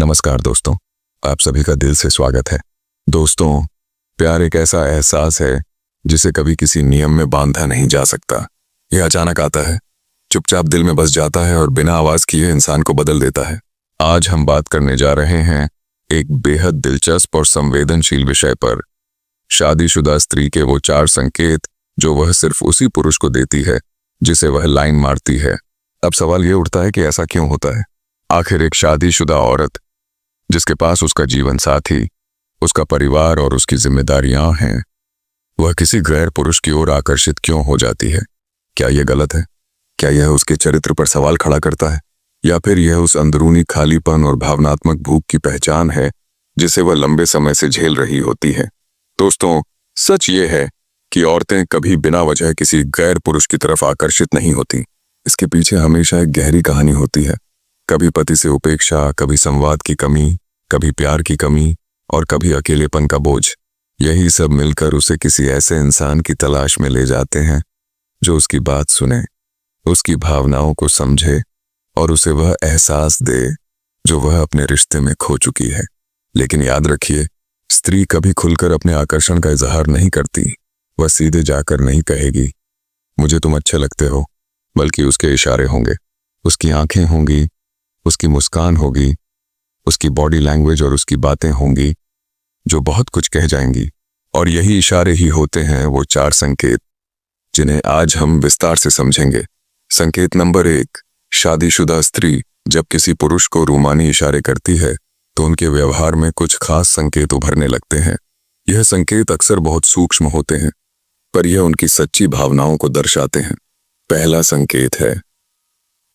नमस्कार दोस्तों, आप सभी का दिल से स्वागत है। दोस्तों, प्यार एक ऐसा एहसास है जिसे कभी किसी नियम में बांधा नहीं जा सकता। यह अचानक आता है, चुपचाप दिल में बस जाता है और बिना आवाज किए इंसान को बदल देता है। आज हम बात करने जा रहे हैं एक बेहद दिलचस्प और संवेदनशील विषय पर, शादीशुदा स्त्री के वो 4 संकेत जो वह सिर्फ उसी पुरुष को देती है जिसे वह लाइन मारती है। अब सवाल ये उठता है कि ऐसा क्यों होता है? आखिर एक शादीशुदा औरत जिसके पास उसका जीवन साथी, उसका परिवार और उसकी जिम्मेदारियां हैं, वह किसी गैर पुरुष की ओर आकर्षित क्यों हो जाती है? क्या यह गलत है? क्या यह उसके चरित्र पर सवाल खड़ा करता है, या फिर यह उस अंदरूनी खालीपन और भावनात्मक भूख की पहचान है जिसे वह लंबे समय से झेल रही होती है? दोस्तों, सच ये है कि औरतें कभी बिना वजह किसी गैर पुरुष की तरफ आकर्षित नहीं होती। इसके पीछे हमेशा एक गहरी कहानी होती है। कभी पति से उपेक्षा, कभी संवाद की कमी, कभी प्यार की कमी और कभी अकेलेपन का बोझ। यही सब मिलकर उसे किसी ऐसे इंसान की तलाश में ले जाते हैं जो उसकी बात सुने, उसकी भावनाओं को समझे और उसे वह एहसास दे जो वह अपने रिश्ते में खो चुकी है। लेकिन याद रखिए, स्त्री कभी खुलकर अपने आकर्षण का इजहार नहीं करती। वह सीधे जाकर नहीं कहेगी मुझे तुम अच्छे लगते हो, बल्कि उसके इशारे होंगे, उसकी आंखें होंगी, उसकी मुस्कान होगी, उसकी बॉडी लैंग्वेज और उसकी बातें होंगी जो बहुत कुछ कह जाएंगी। और यही इशारे ही होते हैं वो 4 संकेत जिन्हें आज हम विस्तार से समझेंगे। संकेत नंबर 1, शादीशुदा स्त्री जब किसी पुरुष को रूमानी इशारे करती है तो उनके व्यवहार में कुछ खास संकेत उभरने लगते हैं। यह संकेत अक्सर बहुत सूक्ष्म होते हैं, पर यह उनकी सच्ची भावनाओं को दर्शाते हैं। पहला संकेत है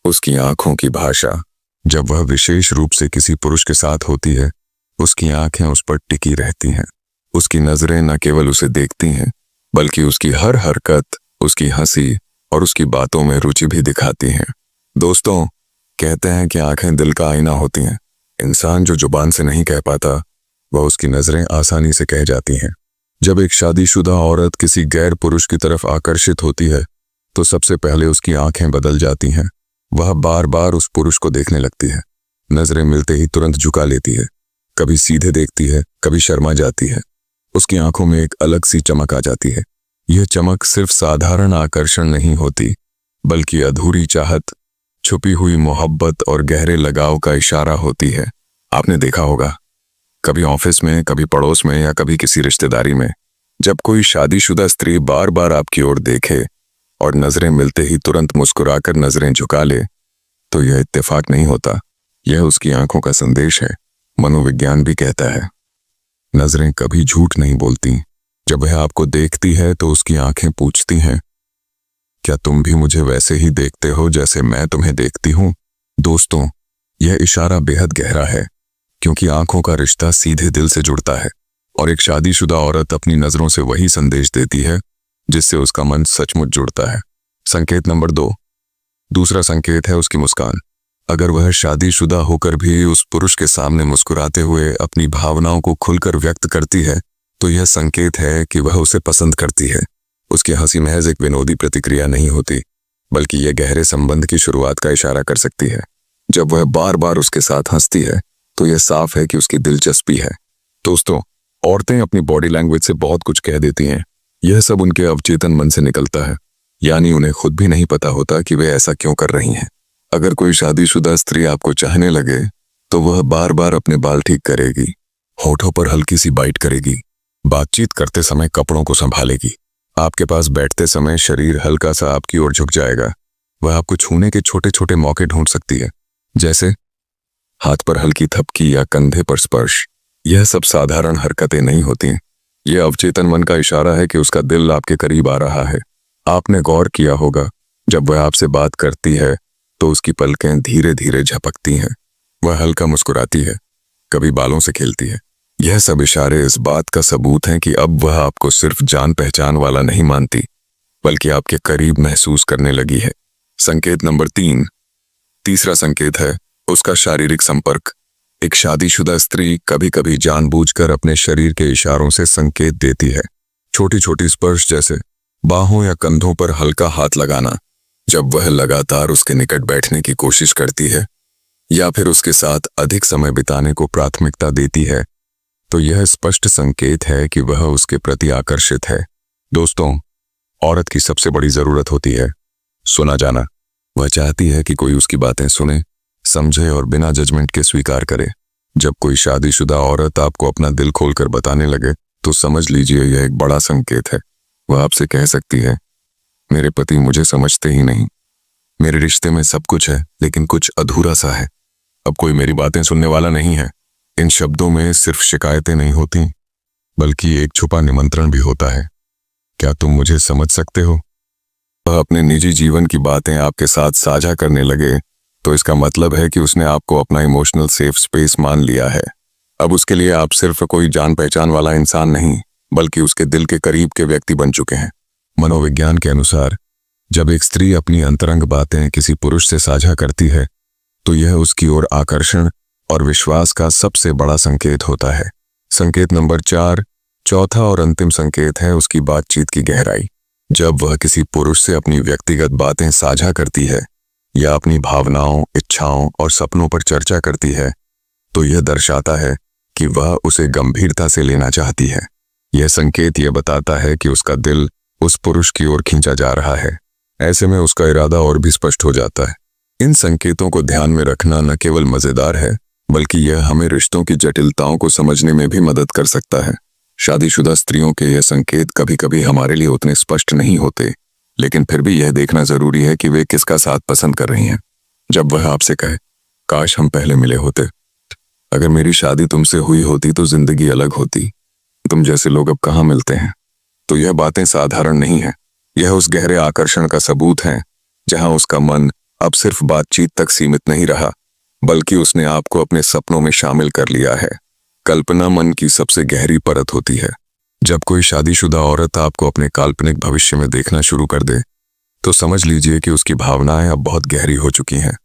उसकी आंखों की भाषा। जब वह विशेष रूप से किसी पुरुष के साथ होती है, उसकी आंखें उस पर टिकी रहती हैं। उसकी नजरें न केवल उसे देखती हैं, बल्कि उसकी हर हरकत, उसकी हंसी और उसकी बातों में रुचि भी दिखाती हैं। दोस्तों, कहते हैं कि आंखें दिल का आईना होती हैं। इंसान जो जुबान से नहीं कह पाता, वह उसकी नजरें आसानी से कह जाती हैं। जब एक शादीशुदा औरत किसी गैर पुरुष की तरफ आकर्षित होती है, तो सबसे पहले उसकी आंखें बदल जाती हैं। वह बार बार उस पुरुष को देखने लगती है। नजरें मिलते ही तुरंत झुका लेती है, कभी सीधे देखती है, कभी शर्मा जाती है। उसकी आंखों में एक अलग सी चमक आ जाती है। यह चमक सिर्फ साधारण आकर्षण नहीं होती, बल्कि अधूरी चाहत, छुपी हुई मोहब्बत और गहरे लगाव का इशारा होती है। आपने देखा होगा, कभी ऑफिस में, कभी पड़ोस में या कभी किसी रिश्तेदारी में, जब कोई शादीशुदा स्त्री बार बार आपकी ओर देखे और नजरें मिलते ही तुरंत मुस्कुराकर नजरें झुका ले, तो यह इत्तेफाक नहीं होता, यह उसकी आंखों का संदेश है। मनोविज्ञान भी कहता है, नजरें कभी झूठ नहीं बोलती। जब वह आपको देखती है तो उसकी आंखें पूछती हैं, क्या तुम भी मुझे वैसे ही देखते हो जैसे मैं तुम्हें देखती हूं? दोस्तों, यह इशारा बेहद गहरा है, क्योंकि आंखों का रिश्ता सीधे दिल से जुड़ता है और एक शादीशुदा औरत अपनी नजरों से वही संदेश देती है जिससे उसका मन सचमुच जुड़ता है। संकेत नंबर 2, दूसरा संकेत है उसकी मुस्कान। अगर वह शादीशुदा होकर भी उस पुरुष के सामने मुस्कुराते हुए अपनी भावनाओं को खुलकर व्यक्त करती है, तो यह संकेत है कि वह उसे पसंद करती है। उसकी हंसी महज एक विनोदी प्रतिक्रिया नहीं होती, बल्कि यह गहरे संबंध की शुरुआत का इशारा कर सकती है। जब वह बार बार उसके साथ हंसती है, तो यह साफ है कि उसकी दिलचस्पी है। दोस्तों, औरतें अपनी बॉडी लैंग्वेज से बहुत कुछ कह देती हैं। यह सब उनके अवचेतन मन से निकलता है, यानी उन्हें खुद भी नहीं पता होता कि वे ऐसा क्यों कर रही हैं। अगर कोई शादीशुदा स्त्री आपको चाहने लगे, तो वह बार बार अपने बाल ठीक करेगी, होठों पर हल्की सी बाइट करेगी, बातचीत करते समय कपड़ों को संभालेगी, आपके पास बैठते समय शरीर हल्का सा आपकी ओर झुक जाएगा। वह आपको छूने के छोटे छोटे मौके ढूंढ सकती है, जैसे हाथ पर हल्की थपकी या कंधे पर स्पर्श। यह सब साधारण हरकतें नहीं होती, यह अवचेतन मन का इशारा है कि उसका दिल आपके करीब आ रहा है। आपने गौर किया होगा, जब वह आपसे बात करती है तो उसकी पलकें धीरे धीरे झपकती हैं, वह हल्का मुस्कुराती है, कभी बालों से खेलती है। यह सब इशारे इस बात का सबूत हैं कि अब वह आपको सिर्फ जान पहचान वाला नहीं मानती, बल्कि आपके करीब महसूस करने लगी है। संकेत नंबर 3, तीसरा संकेत है उसका शारीरिक संपर्क। एक शादीशुदा स्त्री कभी कभी जानबूझकर अपने शरीर के इशारों से संकेत देती है। छोटी छोटी स्पर्श, जैसे बाहों या कंधों पर हल्का हाथ लगाना। जब वह लगातार उसके निकट बैठने की कोशिश करती है, या फिर उसके साथ अधिक समय बिताने को प्राथमिकता देती है, तो यह स्पष्ट संकेत है कि वह उसके प्रति आकर्षित है। दोस्तों, औरत की सबसे बड़ी जरूरत होती है सुना जाना। वह चाहती है कि कोई उसकी बातें सुने, समझे और बिना जजमेंट के स्वीकार करे। जब कोई शादीशुदा औरत आपको अपना दिल खोलकर बताने लगे, तो समझ लीजिए यह एक बड़ा संकेत है। वह आपसे कह सकती है, मेरे पति मुझे समझते ही नहीं, मेरे रिश्ते में सब कुछ है लेकिन कुछ अधूरा सा है, अब कोई मेरी बातें सुनने वाला नहीं है। इन शब्दों में सिर्फ शिकायतें नहीं होती, बल्कि एक छुपा निमंत्रण भी होता है। क्या तुम मुझे समझ सकते हो? वह अपने निजी जीवन की बातें आपके साथ साझा करने लगे, तो इसका मतलब है कि उसने आपको अपना इमोशनल सेफ स्पेस मान लिया है। अब उसके लिए आप सिर्फ कोई जान पहचान वाला इंसान नहीं, बल्कि उसके दिल के करीब के व्यक्ति बन चुके हैं। मनोविज्ञान के अनुसार जब एक स्त्री अपनी अंतरंग बातें किसी पुरुष से साझा करती है, तो यह उसकी ओर आकर्षण और विश्वास का सबसे बड़ा संकेत होता है। संकेत नंबर 4, चौथा और अंतिम संकेत है उसकी बातचीत की गहराई। जब वह किसी पुरुष से अपनी व्यक्तिगत बातें साझा करती है या अपनी भावनाओं, इच्छाओं और सपनों पर चर्चा करती है, तो यह दर्शाता है कि वह उसे गंभीरता से लेना चाहती है। यह संकेत यह बताता है कि उसका दिल उस पुरुष की ओर खींचा जा रहा है। ऐसे में उसका इरादा और भी स्पष्ट हो जाता है। इन संकेतों को ध्यान में रखना न केवल मजेदार है, बल्कि यह हमें रिश्तों की जटिलताओं को समझने में भी मदद कर सकता है। शादीशुदा स्त्रियों के यह संकेत कभी कभी हमारे लिए उतने स्पष्ट नहीं होते, लेकिन फिर भी यह देखना जरूरी है कि वे किसका साथ पसंद कर रही हैं। जब वह आपसे कहे, काश हम पहले मिले होते, अगर मेरी शादी तुमसे हुई होती तो जिंदगी अलग होती, तुम जैसे लोग अब कहाँ मिलते हैं, तो यह बातें साधारण नहीं है। यह उस गहरे आकर्षण का सबूत है जहां उसका मन अब सिर्फ बातचीत तक सीमित नहीं रहा, बल्कि उसने आपको अपने सपनों में शामिल कर लिया है। कल्पना मन की सबसे गहरी परत होती है। जब कोई शादीशुदा औरत आपको अपने काल्पनिक भविष्य में देखना शुरू कर दे, तो समझ लीजिए कि उसकी भावनाएं अब बहुत गहरी हो चुकी हैं।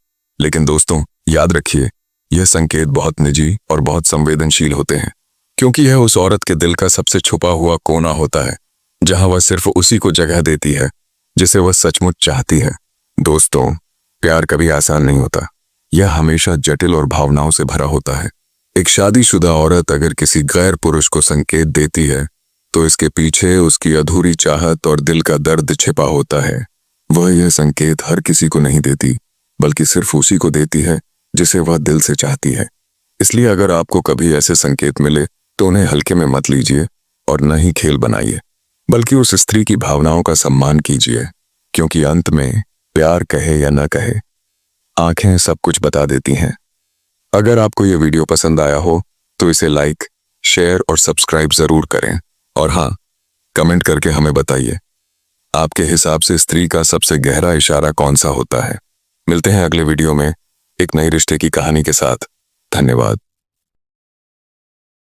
लेकिन दोस्तों, याद रखिए, यह संकेत बहुत निजी और बहुत संवेदनशील होते हैं, क्योंकि यह उस औरत के दिल का सबसे छुपा हुआ कोना होता है, जहां वह सिर्फ उसी को जगह देती है जिसे वह सचमुच चाहती है। दोस्तों, प्यार कभी आसान नहीं होता। यह हमेशा जटिल और भावनाओं से भरा होता है। एक शादीशुदा औरत अगर किसी गैर पुरुष को संकेत देती है, तो इसके पीछे उसकी अधूरी चाहत और दिल का दर्द छिपा होता है। वह यह संकेत हर किसी को नहीं देती, बल्कि सिर्फ उसी को देती है जिसे वह दिल से चाहती है। इसलिए अगर आपको कभी ऐसे संकेत मिले, तो उन्हें हल्के में मत लीजिए और न ही खेल बनाइए, बल्कि उस स्त्री की भावनाओं का सम्मान कीजिए, क्योंकि अंत में प्यार कहे या न कहे, आंखें सब कुछ बता देती हैं। अगर आपको यह वीडियो पसंद आया हो, तो इसे लाइक, शेयर और सब्सक्राइब जरूर करें। और हाँ, कमेंट करके हमें बताइए, आपके हिसाब से स्त्री का सबसे गहरा इशारा कौन सा होता है। मिलते हैं अगले वीडियो में एक नए रिश्ते की कहानी के साथ। धन्यवाद।